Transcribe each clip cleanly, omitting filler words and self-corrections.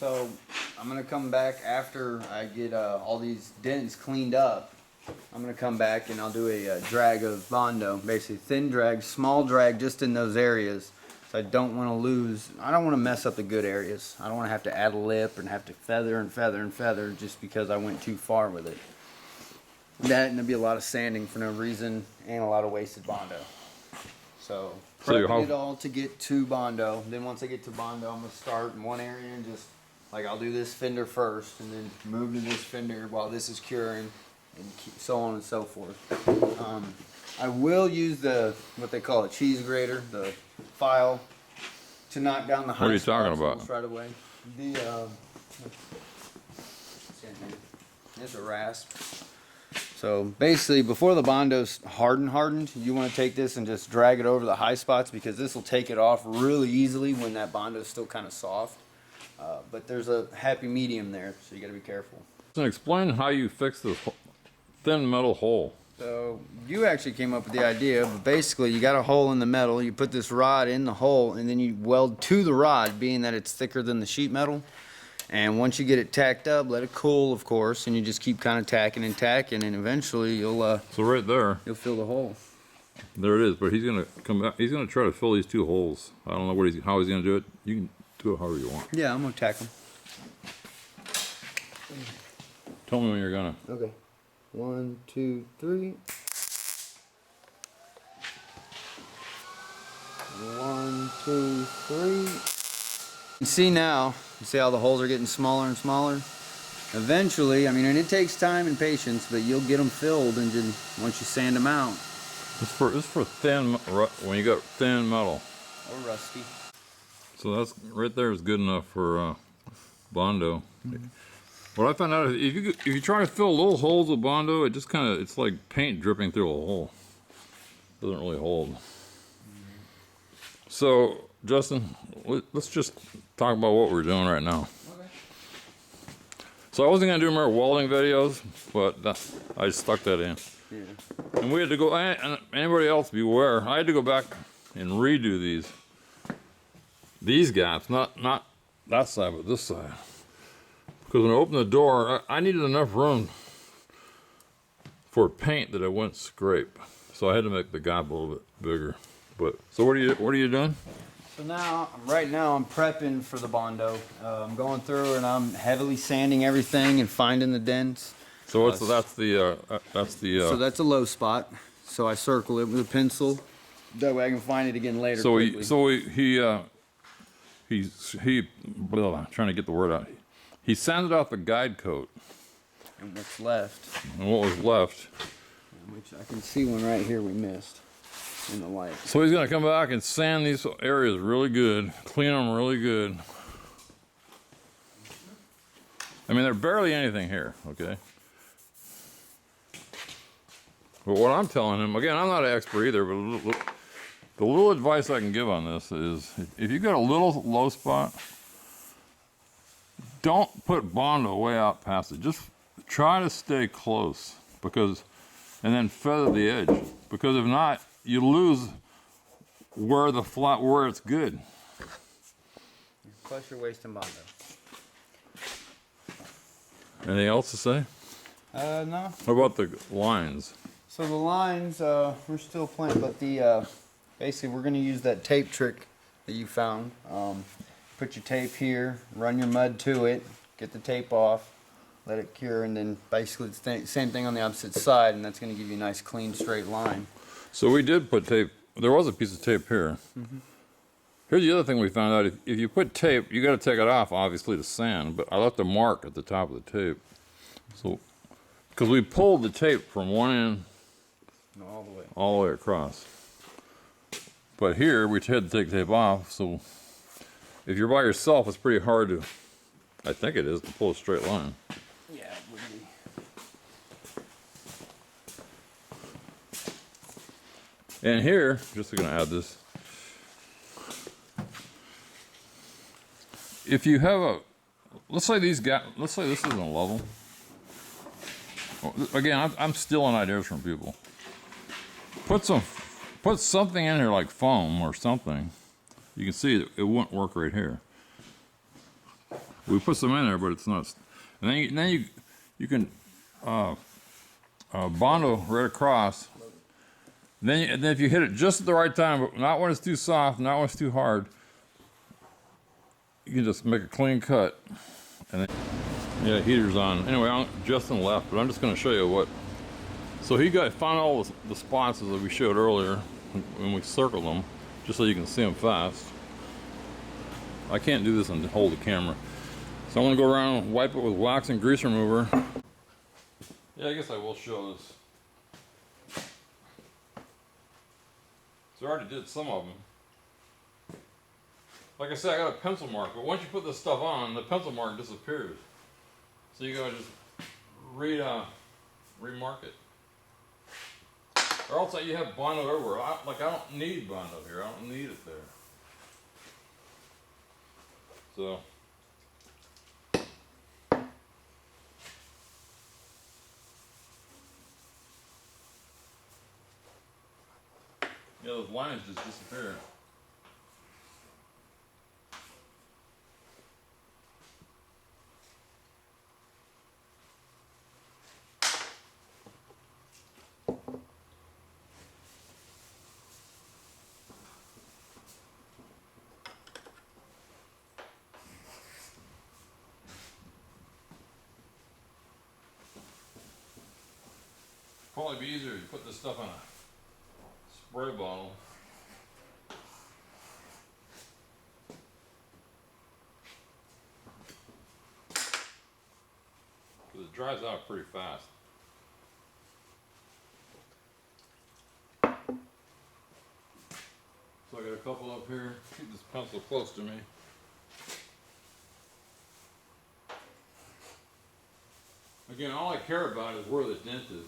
So I'm gonna come back after I get all these dents cleaned up. I'm gonna come back and I'll do a drag of Bondo, basically thin drag, small drag just in those areas. So I don't want to lose, I don't want to mess up the good areas. I don't want to have to add a lip and have to feather and feather and feather just because I went too far with it. That and there'll be a lot of sanding for no reason and a lot of wasted Bondo. So prepping it all to get to Bondo. Then once I get to Bondo, I'm gonna start in one area and just like I'll do this fender first and then move to this fender while this is curing and so on and so forth. I will use what they call a cheese grater, the file, to knock down the high. What are you talking about? Right away. There's a rasp. So basically, before the Bondo's hardened, you want to take this and just drag it over the high spots because this will take it off really easily when that Bondo's still kind of soft. But there's a happy medium there, so you got to be careful. So explain how you fix this thin metal hole. So you actually came up with the idea, but basically you got a hole in the metal, you put this rod in the hole, and then you weld to the rod, being that it's thicker than the sheet metal. And once you get it tacked up, let it cool, of course, and you just keep kind of tacking and tacking, and eventually you'll so right there, you'll fill the hole. There it is. But he's gonna come back. He's gonna try to fill these two holes. I don't know how he's gonna do it. You can do it however you want. Yeah, I'm gonna tack them. Tell me when you're gonna. Okay. 1, 2, 3. 1, 2, 3. You can see now, you see how the holes are getting smaller and smaller? Eventually, I mean, and it takes time and patience, but you'll get them filled and then once you sand them out. It's for thin, when you got thin metal. Or rusty. So that's, right there is good enough for Bondo. Mm-hmm. What I found out is if you try to fill little holes with Bondo, it just kind of, it's like paint dripping through a hole. It doesn't really hold. So, Justin, let's just talk about what we're doing right now. Okay. So I wasn't going to do more welding videos, but I stuck that in. Yeah. And we had to go, and anybody else beware, I had to go back and redo these gaps, not that side, but this side. Because when I opened the door, I needed enough room for paint that I wouldn't scrape. So I had to make the gap a little bit bigger. But so what are you doing? So now, right now, I'm prepping for the Bondo. I'm going through and I'm heavily sanding everything and finding the dents. So that's the So that's a low spot. So I circle it with a pencil. That way I can find it again later. So quickly. trying to get the word out. He sanded off the guide coat. And what's left. And what was left. Which I can see one right here we missed in the light. So he's going to come back and sand these areas really good, clean them really good. I mean, there's barely anything here, okay? But what I'm telling him, again, I'm not an expert either, but the little advice I can give on this is if you got a little low spot, don't put Bondo way out past it. Just try to stay close and then feather the edge. Because if not, you lose where it's good. Plus you're wasting Bondo. Anything else to say? No. What about the lines? So the lines, we're still playing, but basically we're going to use that tape trick that you found. Put your tape here, run your mud to it, get the tape off, let it cure, and then basically the same thing on the opposite side, and that's going to give you a nice clean straight line. So we did put tape, there was a piece of tape here. Mm-hmm. Here's the other thing we found out, if you put tape, you got to take it off obviously to sand, but I left a mark at the top of the tape. So, because we pulled the tape from one end all the way across. But here we had to take tape off, so if you're by yourself, it's pretty hard to, I think it is, to pull a straight line. Yeah, it would be. And here, just going to add this. If you have let's say this isn't a level. Again, I'm stealing ideas from people. Put something in here like foam or something. You can see it wouldn't work right here. We put some in there, but it's not. And then you can Bondo right across. And then if you hit it just at the right time, but not when it's too soft, not when it's too hard, you can just make a clean cut. And then, yeah, heater's on. Anyway, Justin left, but I'm just going to show you what. So found all the spots that we showed earlier when we circled them, just so you can see them fast. I can't do this and hold the camera. So I'm going to go around and wipe it with wax and grease remover. Yeah, I guess I will show this. So I already did some of them. Like I said, I got a pencil mark, but once you put this stuff on, the pencil mark disappears. So you gotta just remark it. Or else you have Bondo everywhere. I don't need Bondo here. I don't need it there. So. Yeah, those lines just disappear. Probably be easier to put this stuff in a spray bottle. Because it dries out pretty fast. So I got a couple up here. Keep this pencil close to me. Again, all I care about is where the dent is.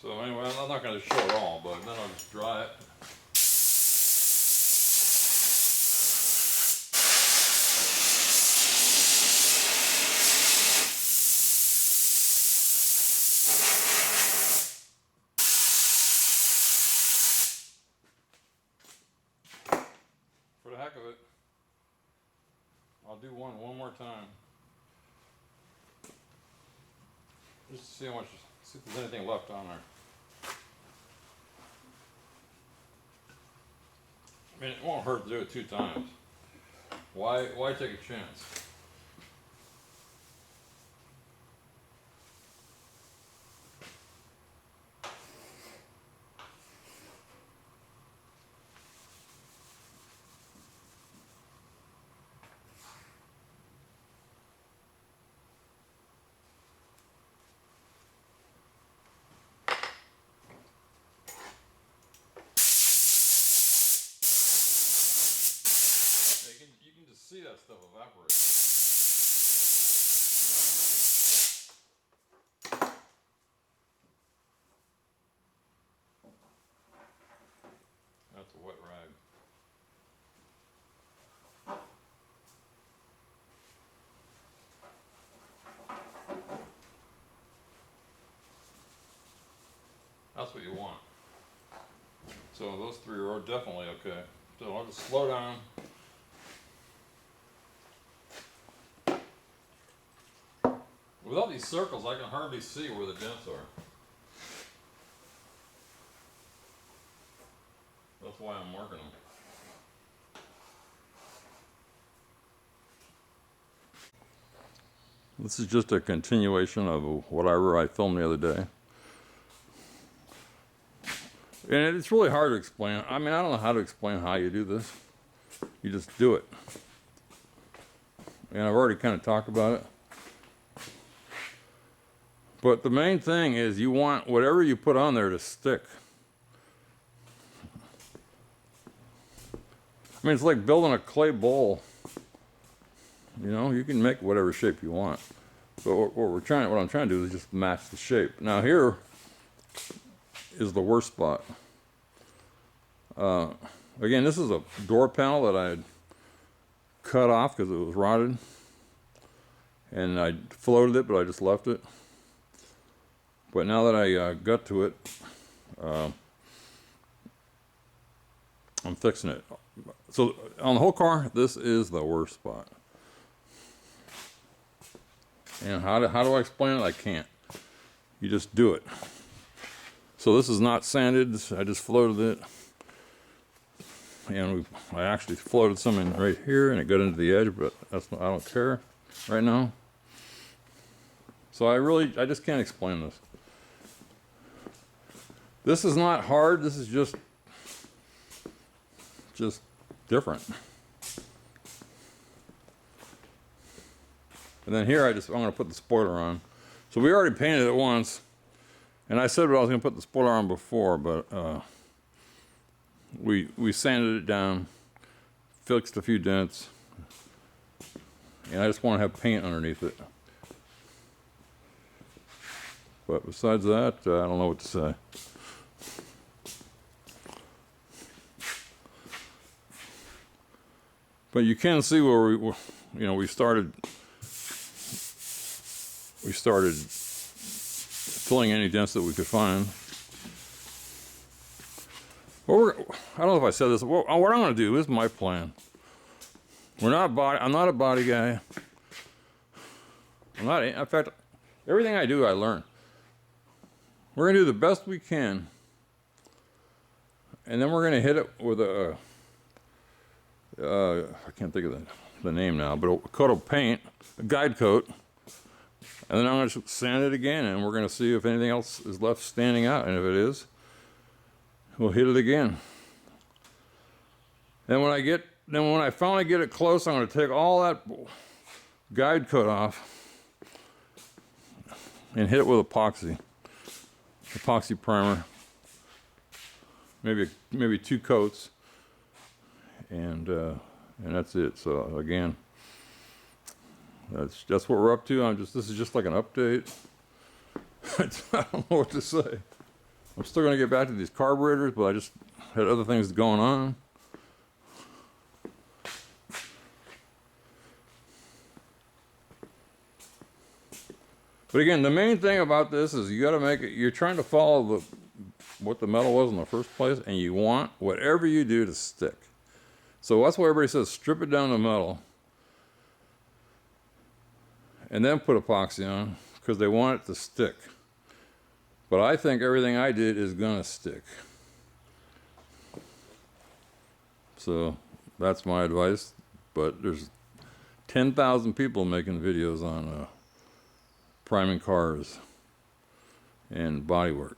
So anyway, I'm not going to show it all, but then I'll just dry it. For the heck of it, I'll do one more time. Just to see how much, see if there's anything left on there. I mean, it won't hurt to do it 2 times. Why take a chance? You can just see that stuff evaporate. That's a wet rag. That's what you want. So those 3 are definitely okay. So I'll just slow down. Without these circles, I can hardly see where the dents are. That's why I'm marking them. This is just a continuation of whatever I filmed the other day. And it's really hard to explain. I mean, I don't know how to explain how you do this. You just do it. And I've already kind of talked about it. But the main thing is you want whatever you put on there to stick. I mean, it's like building a clay bowl. You know, you can make whatever shape you want. But what I'm trying to do is just match the shape. Now here is the worst spot. Again, this is a door panel that I had cut off because it was rotted. And I floated it, but I just left it. But now that I got to it, I'm fixing it. So on the whole car, this is the worst spot. And how do I explain it? I can't. You just do it. So this is not sanded. I just floated it. And I actually floated some in right here, and it got into the edge, but I don't care right now. So I just can't explain this. This is not hard. This is just different. And then here I'm going to put the spoiler on. So we already painted it once, and I said I was going to put the spoiler on before, but we sanded it down, fixed a few dents, and I just want to have paint underneath it. But besides that, I don't know what to say. But you can see where we started filling any dents that we could find. Well, I don't know if I said this. Well, what I'm going to do is my plan. I'm not a body guy. In fact, everything I do, I learn. We're going to do the best we can. And then we're going to hit it with I can't think of the name now, but a coat of paint, a guide coat. And then I'm going to sand it again, and we're going to see if anything else is left standing out. And if it is, we'll hit it again. And when I finally get it close, I'm going to take all that guide coat off and hit it with epoxy primer. Maybe 2 coats, and that's it. So again, that's what we're up to. This is just like an update. I don't know what to say. I'm still going to get back to these carburetors, but I just had other things going on. But again, the main thing about this is you got to make it. You're trying to follow what the metal was in the first place, and you want whatever you do to stick. So that's why everybody says strip it down to metal, and then put epoxy on, because they want it to stick. But I think everything I did is gonna stick. So that's my advice. But there's 10,000 people making videos on priming cars and bodywork.